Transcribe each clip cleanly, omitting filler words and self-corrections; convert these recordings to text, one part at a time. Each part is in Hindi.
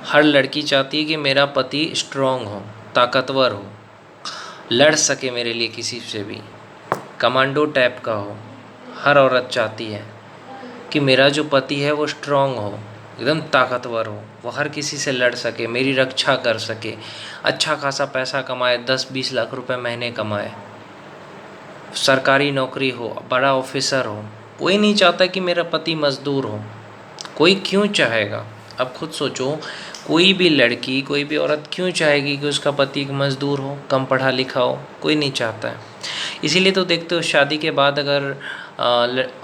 हर लड़की चाहती है कि मेरा पति स्ट्रांग हो, ताकतवर हो, लड़ सके मेरे लिए किसी से भी, कमांडो टाइप का हो। हर औरत चाहती है कि मेरा जो पति है वो स्ट्रांग हो, एकदम ताकतवर हो, वो हर किसी से लड़ सके, मेरी रक्षा कर सके, अच्छा खासा पैसा कमाए, 10-20 लाख रुपए महीने कमाए, सरकारी नौकरी हो, बड़ा ऑफिसर हो। कोई नहीं चाहता कि मेरा पति मज़दूर हो। कोई क्यों चाहेगा? अब खुद सोचो, कोई भी लड़की, कोई भी औरत क्यों चाहेगी कि उसका पति एक मज़दूर हो, कम पढ़ा लिखा हो? कोई नहीं चाहता है। इसीलिए तो देखते हो, शादी के बाद अगर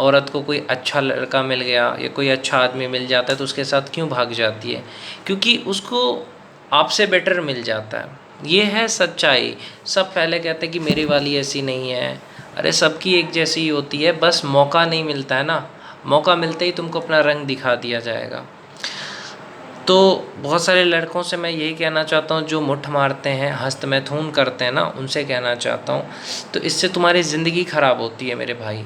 औरत को कोई अच्छा लड़का मिल गया या कोई अच्छा आदमी मिल जाता है तो उसके साथ क्यों भाग जाती है? क्योंकि उसको आपसे बेटर मिल जाता है। ये है सच्चाई। सब पहले कहते हैं कि मेरी वाली ऐसी नहीं है। अरे सबकी एक जैसी ही होती है, बस मौका नहीं मिलता है ना। मौका मिलते ही तुमको अपना रंग दिखा दिया जाएगा। तो बहुत सारे लड़कों से मैं यही कहना चाहता हूँ, जो मुठ मारते हैं, हस्तमैथुन करते हैं ना, उनसे कहना चाहता हूँ, तो इससे तुम्हारी ज़िंदगी ख़राब होती है मेरे भाई।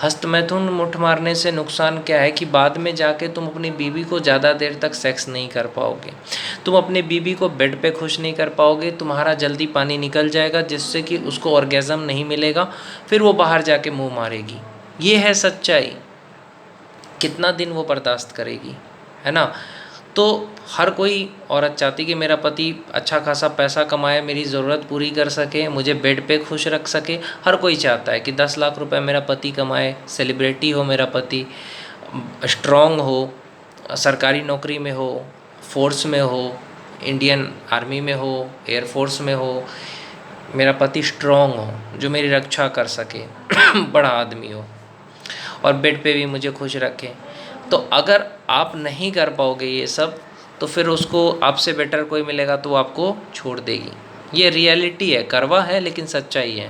हस्तमैथुन, मुठ मारने से नुकसान क्या है कि बाद में जाके तुम अपनी बीवी को ज़्यादा देर तक सेक्स नहीं कर पाओगे, तुम अपनी बीवी को बेड पे खुश नहीं कर पाओगे, तुम्हारा जल्दी पानी निकल जाएगा जिससे कि उसको ऑर्गेज़म नहीं मिलेगा, फिर वो बाहर जाके मुँह मारेगी। ये है सच्चाई। कितना दिन वो बर्दाश्त करेगी, है ना? तो हर कोई औरत चाहती कि मेरा पति अच्छा खासा पैसा कमाए, मेरी ज़रूरत पूरी कर सके, मुझे बेड पे खुश रख सके। हर कोई चाहता है कि 10 लाख रुपए मेरा पति कमाए, सेलिब्रिटी हो मेरा पति, स्ट्रॉन्ग हो, सरकारी नौकरी में हो, फोर्स में हो, इंडियन आर्मी में हो, एयरफोर्स में हो, मेरा पति स्ट्रॉन्ग हो, जो मेरी रक्षा कर सके, बड़ा आदमी हो और बेड पे भी मुझे खुश रखे। तो अगर आप नहीं कर पाओगे ये सब, तो फिर उसको आपसे बेटर कोई मिलेगा तो वो आपको छोड़ देगी। ये रियलिटी है, करवा है लेकिन सच्चाई है।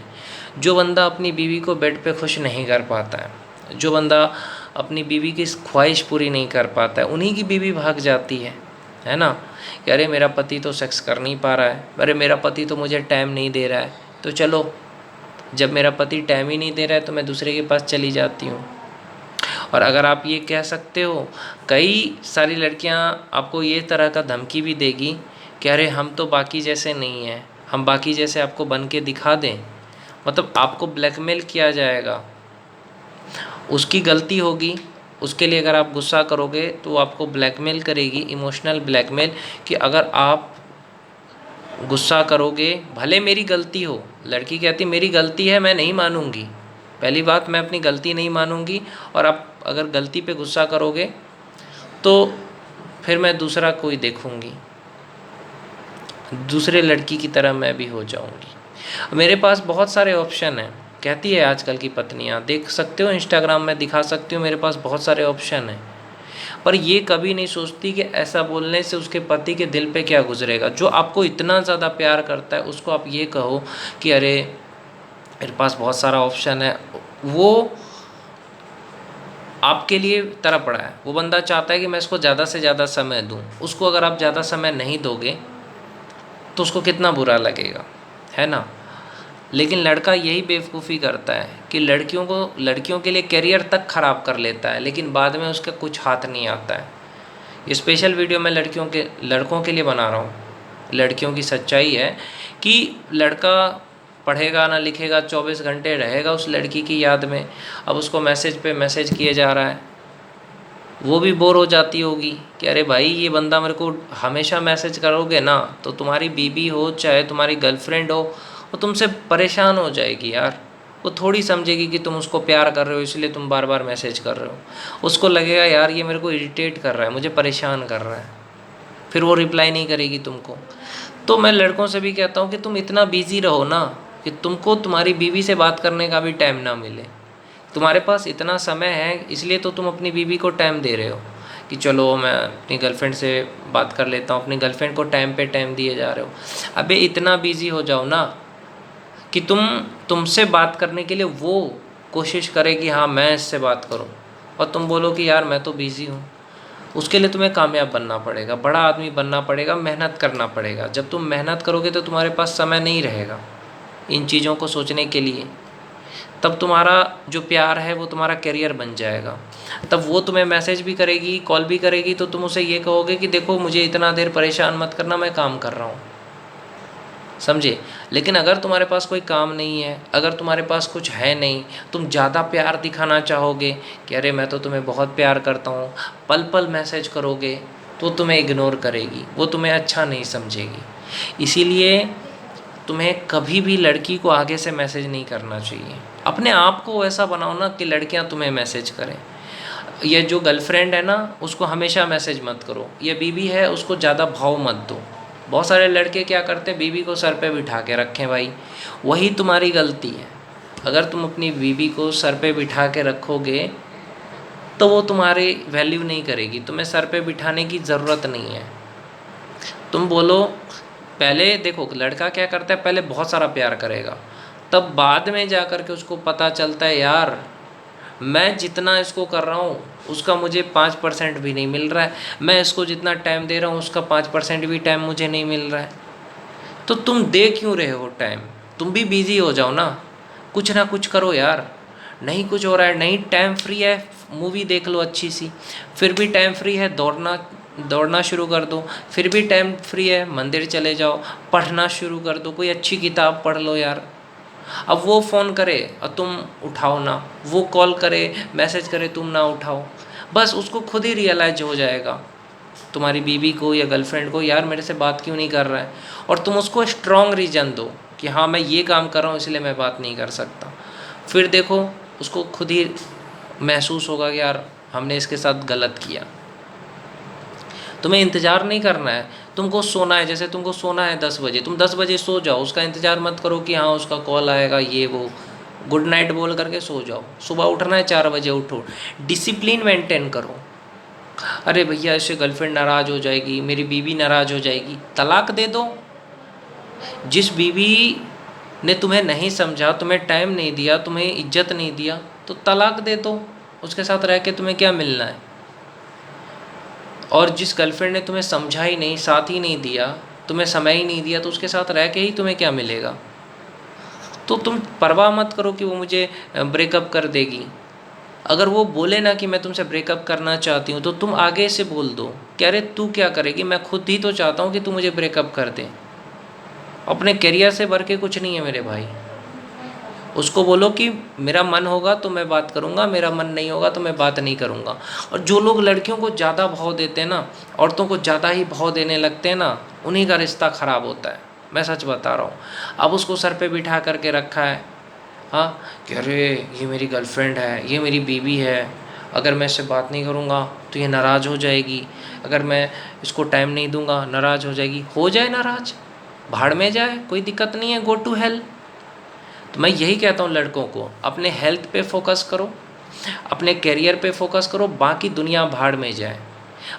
जो बंदा अपनी बीवी को बेड पे खुश नहीं कर पाता है, जो बंदा अपनी बीवी की ख्वाहिश पूरी नहीं कर पाता है, उन्हीं की बीवी भाग जाती है ना? कि अरे मेरा पति तो सेक्स कर नहीं पा रहा है, अरे मेरा पति तो मुझे टाइम नहीं दे रहा है, तो चलो, जब मेरा पति टाइम ही नहीं दे रहा है तो मैं दूसरे के पास चली जाती हूँ। और अगर आप ये कह सकते हो, कई सारी लड़कियां आपको ये तरह का धमकी भी देगी कि अरे हम तो बाकी जैसे नहीं हैं, हम बाकी जैसे आपको बन के दिखा दें। मतलब आपको ब्लैकमेल किया जाएगा, उसकी गलती होगी, उसके लिए अगर आप गुस्सा करोगे तो वो आपको ब्लैकमेल करेगी, इमोशनल ब्लैकमेल, कि अगर आप गुस्सा करोगे, भले मेरी गलती हो, लड़की कहती मेरी गलती है, मैं नहीं मानूंगी, पहली बात मैं अपनी गलती नहीं मानूंगी, और आप अगर गलती पे गुस्सा करोगे तो फिर मैं दूसरा कोई देखूंगी, दूसरे लड़की की तरह मैं भी हो जाऊंगी। मेरे पास बहुत सारे ऑप्शन हैं, कहती है आजकल की पत्नियां, देख सकते हो इंस्टाग्राम में, दिखा सकती हूँ, मेरे पास बहुत सारे ऑप्शन हैं। पर ये कभी नहीं सोचती कि ऐसा बोलने से उसके पति के दिल पे क्या गुजरेगा। जो आपको इतना ज़्यादा प्यार करता है उसको आप ये कहो कि अरे मेरे पास बहुत सारा ऑप्शन है, वो आपके लिए तड़प रहा है। वो बंदा चाहता है कि मैं इसको ज़्यादा से ज़्यादा समय दूं। उसको अगर आप ज़्यादा समय नहीं दोगे तो उसको कितना बुरा लगेगा, है ना? लेकिन लड़का यही बेवकूफ़ी करता है कि लड़कियों के लिए करियर तक ख़राब कर लेता है, लेकिन बाद में उसका कुछ हाथ नहीं आता है। ये स्पेशल वीडियो मैं लड़कों के लिए बना रहा हूँ। लड़कियों की सच्चाई है कि लड़का पढ़ेगा ना लिखेगा, 24 घंटे रहेगा उस लड़की की याद में। अब उसको मैसेज पे मैसेज किए जा रहा है, वो भी बोर हो जाती होगी कि अरे भाई ये बंदा मेरे को हमेशा मैसेज करोगे ना, तो तुम्हारी बीवी हो चाहे तुम्हारी गर्लफ्रेंड हो, वो तुमसे परेशान हो जाएगी यार। वो थोड़ी समझेगी कि तुम उसको प्यार कर रहे हो इसलिए तुम बार बार मैसेज कर रहे हो। उसको लगेगा यार ये मेरे को इरिटेट कर रहा है, मुझे परेशान कर रहा है, फिर वो रिप्लाई नहीं करेगी तुमको। तो मैं लड़कों से भी कहता हूँ कि तुम इतना बिज़ी रहो ना कि तुमको तुम्हारी बीवी से बात करने का भी टाइम ना मिले। तुम्हारे पास इतना समय है इसलिए तो तुम अपनी बीवी को टाइम दे रहे हो कि चलो मैं अपनी गर्लफ्रेंड से बात कर लेता हूँ, अपनी गर्लफ्रेंड को टाइम पे टाइम दिए जा रहे हो। अबे इतना बिज़ी हो जाओ ना कि तुमसे बात करने के लिए वो कोशिश करे कि हाँ मैं इससे बात करूँ, और तुम बोलो कि यार मैं तो बिज़ी हूँ। उसके लिए तुम्हें कामयाब बनना पड़ेगा, बड़ा आदमी बनना पड़ेगा, मेहनत करना पड़ेगा। जब तुम मेहनत करोगे तो तुम्हारे पास समय नहीं रहेगा इन चीज़ों को सोचने के लिए। तब तुम्हारा जो प्यार है वो तुम्हारा करियर बन जाएगा। तब वो तुम्हें मैसेज भी करेगी, कॉल भी करेगी, तो तुम उसे ये कहोगे कि देखो मुझे इतना देर परेशान मत करना, मैं काम कर रहा हूँ, समझे। लेकिन अगर तुम्हारे पास कोई काम नहीं है, अगर तुम्हारे पास कुछ है नहीं, तुम ज़्यादा प्यार दिखाना चाहोगे कि अरे मैं तो तुम्हें बहुत प्यार करता हूँ, पल पल मैसेज करोगे, तो तुम्हें इग्नोर करेगी, वो तुम्हें अच्छा नहीं समझेगी। इसीलिए तुम्हें कभी भी लड़की को आगे से मैसेज नहीं करना चाहिए। अपने आप को ऐसा बनाओ ना कि लड़कियां तुम्हें मैसेज करें। ये जो गर्लफ्रेंड है ना, उसको हमेशा मैसेज मत करो। ये बीवी है, उसको ज़्यादा भाव मत दो। बहुत सारे लड़के क्या करते हैं, बीवी को सर पे बिठा के रखें। भाई वही तुम्हारी गलती है। अगर तुम अपनी बीवी को सर पे बिठा के रखोगे तो वो तुम्हारी वैल्यू नहीं करेगी। तुम्हें सर पे बिठाने की ज़रूरत नहीं है। तुम बोलो, पहले देखो लड़का क्या करता है, पहले बहुत सारा प्यार करेगा, तब बाद में जा कर के उसको पता चलता है यार मैं जितना इसको कर रहा हूँ उसका मुझे 5% भी नहीं मिल रहा है, मैं इसको जितना टाइम दे रहा हूँ उसका 5% भी टाइम मुझे नहीं मिल रहा है। तो तुम दे क्यों रहे हो टाइम? तुम भी बिजी हो जाओ ना, कुछ ना कुछ करो यार। नहीं कुछ हो रहा है, नहीं टाइम फ्री है, मूवी देख लो अच्छी सी। फिर भी टाइम फ्री है, दौड़ना शुरू कर दो। फिर भी टाइम फ्री है, मंदिर चले जाओ, पढ़ना शुरू कर दो, कोई अच्छी किताब पढ़ लो यार। अब वो फ़ोन करे और तुम उठाओ ना, वो कॉल करे मैसेज करे तुम ना उठाओ, बस उसको खुद ही रियलाइज हो जाएगा, तुम्हारी बीवी को या गर्लफ्रेंड को, यार मेरे से बात क्यों नहीं कर रहा है। और तुम उसको स्ट्रॉन्ग रीज़न दो कि हाँ मैं ये काम कर रहा हूँ इसलिए मैं बात नहीं कर सकता। फिर देखो उसको खुद ही महसूस होगा कि यार हमने इसके साथ गलत किया। तुम्हें इंतज़ार नहीं करना है, तुमको सोना है। जैसे तुमको सोना है 10 बजे, तुम 10 बजे सो जाओ, उसका इंतज़ार मत करो कि हाँ उसका कॉल आएगा ये वो। गुड नाइट बोल करके सो जाओ। सुबह उठना है 4 बजे उठो, डिसिप्लिन मेंटेन करो। अरे भैया इससे गर्लफ्रेंड नाराज़ हो जाएगी, मेरी बीवी नाराज़ हो जाएगी, तलाक दे दो। जिस बीवी ने तुम्हें नहीं समझा, तुम्हें टाइम नहीं दिया, तुम्हें इज्जत नहीं दिया, तो तलाक दे दो। उसके साथ रह के तुम्हें क्या मिलना है। और जिस गर्लफ्रेंड ने तुम्हें समझा ही नहीं, साथ ही नहीं दिया, तुम्हें समय ही नहीं दिया, तो उसके साथ रह के ही तुम्हें क्या मिलेगा। तो तुम परवाह मत करो कि वो मुझे ब्रेकअप कर देगी। अगर वो बोले ना कि मैं तुमसे ब्रेकअप करना चाहती हूँ, तो तुम आगे से बोल दो कि अरे तू क्या करेगी, मैं खुद ही तो चाहता हूँ कि तू मुझे ब्रेकअप कर दे। अपने करियर से बढ़ के कुछ नहीं है मेरे भाई। उसको बोलो कि मेरा मन होगा तो मैं बात करूँगा, मेरा मन नहीं होगा तो मैं बात नहीं करूँगा। और जो लोग लड़कियों को ज़्यादा भाव देते हैं ना, औरतों को ज़्यादा ही भाव देने लगते हैं ना, उन्हीं का रिश्ता ख़राब होता है। मैं सच बता रहा हूँ। अब उसको सर पे बिठा करके रखा है, हाँ कि अरे ये मेरी गर्लफ्रेंड है, ये मेरी बीवी है, अगर मैं इससे बात नहीं करूँगा तो ये नाराज़ हो जाएगी, अगर मैं इसको टाइम नहीं दूँगा नाराज़ हो जाएगी। हो जाए नाराज़, भाड़ में जाए, कोई दिक्कत नहीं है, गो टू हेल। तो मैं यही कहता हूँ लड़कों को, अपने हेल्थ पे फोकस करो, अपने करियर पे फोकस करो, बाकी दुनिया भाड़ में जाए।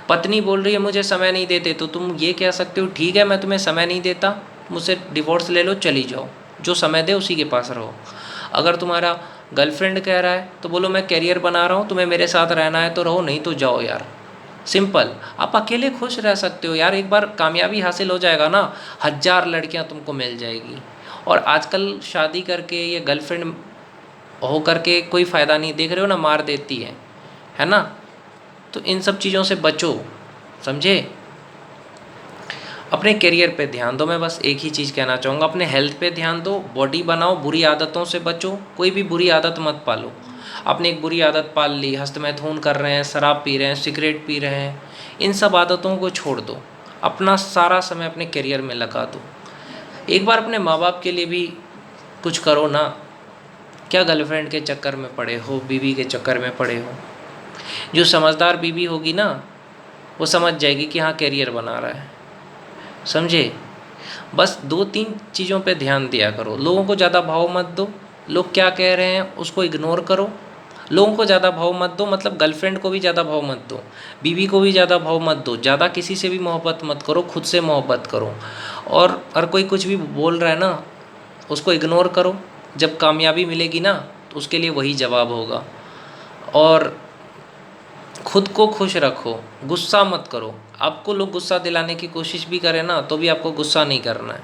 पत्नी बोल रही है मुझे समय नहीं देते, तो तुम ये कह सकते हो ठीक है मैं तुम्हें समय नहीं देता, मुझसे डिवोर्स ले लो, चली जाओ, जो समय दे उसी के पास रहो। अगर तुम्हारा गर्लफ्रेंड कह रहा है तो बोलो मैं करियर बना रहा हूँ, तुम्हें मेरे साथ रहना है तो रहो, नहीं तो जाओ यार। सिंपल। आप अकेले खुश रह सकते हो यार। एक बार कामयाबी हासिल हो जाएगा ना, 1000 लड़कियाँ तुमको मिल जाएगी। और आजकल शादी करके ये गर्लफ्रेंड हो करके कोई फ़ायदा नहीं, देख रहे हो ना, मार देती है ना। तो इन सब चीज़ों से बचो, समझे। अपने करियर पे ध्यान दो। मैं बस एक ही चीज़ कहना चाहूँगा, अपने हेल्थ पे ध्यान दो, बॉडी बनाओ, बुरी आदतों से बचो, कोई भी बुरी आदत मत पालो। आपने एक बुरी आदत पाल ली, हस्तमैथुन कर रहे हैं, शराब पी रहे हैं, सिगरेट पी रहे हैं, इन सब आदतों को छोड़ दो, अपना सारा समय अपने करियर में लगा दो। एक बार अपने माँ बाप के लिए भी कुछ करो ना। क्या गर्लफ्रेंड के चक्कर में पड़े हो, बीवी के चक्कर में पड़े हो। जो समझदार बीवी होगी ना, वो समझ जाएगी कि हाँ करियर बना रहा है, समझे। बस 2-3 चीज़ों पे ध्यान दिया करो। लोगों को ज़्यादा भाव मत दो, लोग क्या कह रहे हैं उसको इग्नोर करो। लोगों को ज़्यादा भाव मत दो, मतलब गर्लफ्रेंड को भी ज़्यादा भाव मत दो, बीवी को भी ज़्यादा भाव मत दो, ज़्यादा किसी से भी मोहब्बत मत करो, खुद से मोहब्बत करो। और हर कोई कुछ भी बोल रहा है ना, उसको इग्नोर करो। जब कामयाबी मिलेगी ना तो उसके लिए वही जवाब होगा। और खुद को खुश रखो, गुस्सा मत करो। आपको लोग गुस्सा दिलाने की कोशिश भी करें ना, तो भी आपको गुस्सा नहीं करना है,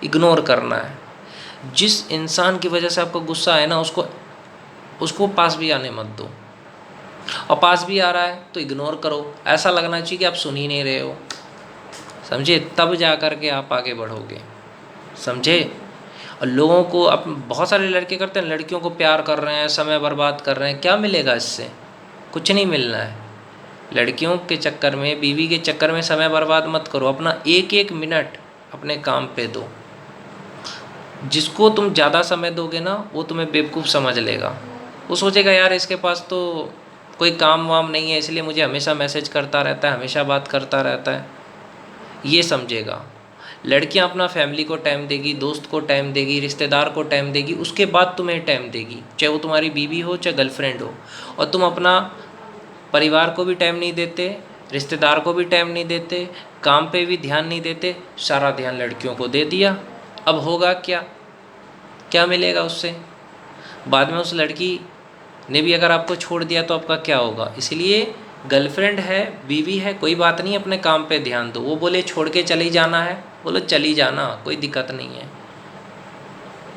इग्नोर करना है। जिस इंसान की वजह से आपको गुस्सा है ना, उसको उसको पास भी आने मत दो। और पास भी आ रहा है तो इग्नोर करो, ऐसा लगना चाहिए कि आप सुन ही नहीं रहे हो, समझे? तब जा कर के आप आगे बढ़ोगे, समझे? और लोगों को अब बहुत सारे लड़के करते हैं, लड़कियों को प्यार कर रहे हैं, समय बर्बाद कर रहे हैं, क्या मिलेगा इससे? कुछ नहीं मिलना है। लड़कियों के चक्कर में, बीवी के चक्कर में समय बर्बाद मत करो, अपना एक एक मिनट अपने काम पे दो। जिसको तुम ज़्यादा समय दोगे ना वो तुम्हें बेवकूफ़ समझ लेगा, वो सोचेगा यार इसके पास तो कोई काम वाम नहीं है इसलिए मुझे हमेशा मैसेज करता रहता है, हमेशा बात करता रहता है, ये समझेगा। लड़कियां अपना फैमिली को टाइम देगी, दोस्त को टाइम देगी, रिश्तेदार को टाइम देगी, उसके बाद तुम्हें टाइम देगी, चाहे वो तुम्हारी बीवी हो चाहे गर्लफ्रेंड हो। और तुम अपना परिवार को भी टाइम नहीं देते, रिश्तेदार को भी टाइम नहीं देते, काम पे भी ध्यान नहीं देते, सारा ध्यान लड़कियों को दे दिया। अब होगा क्या? क्या मिलेगा उससे? बाद में उस लड़की ने भी अगर आपको छोड़ दिया तो आपका क्या होगा? इसलिए गर्लफ्रेंड है, बीवी है, कोई बात नहीं, अपने काम पे ध्यान दो। वो बोले छोड़ के चली जाना है, बोलो चली जाना, कोई दिक्कत नहीं है।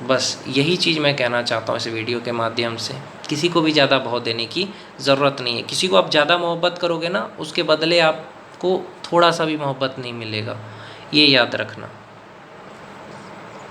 बस यही चीज़ मैं कहना चाहता हूँ इस वीडियो के माध्यम से। किसी को भी ज़्यादा भाव देने की ज़रूरत नहीं है। किसी को आप ज़्यादा मोहब्बत करोगे ना, उसके बदले आपको थोड़ा सा भी मोहब्बत नहीं मिलेगा, ये याद रखना।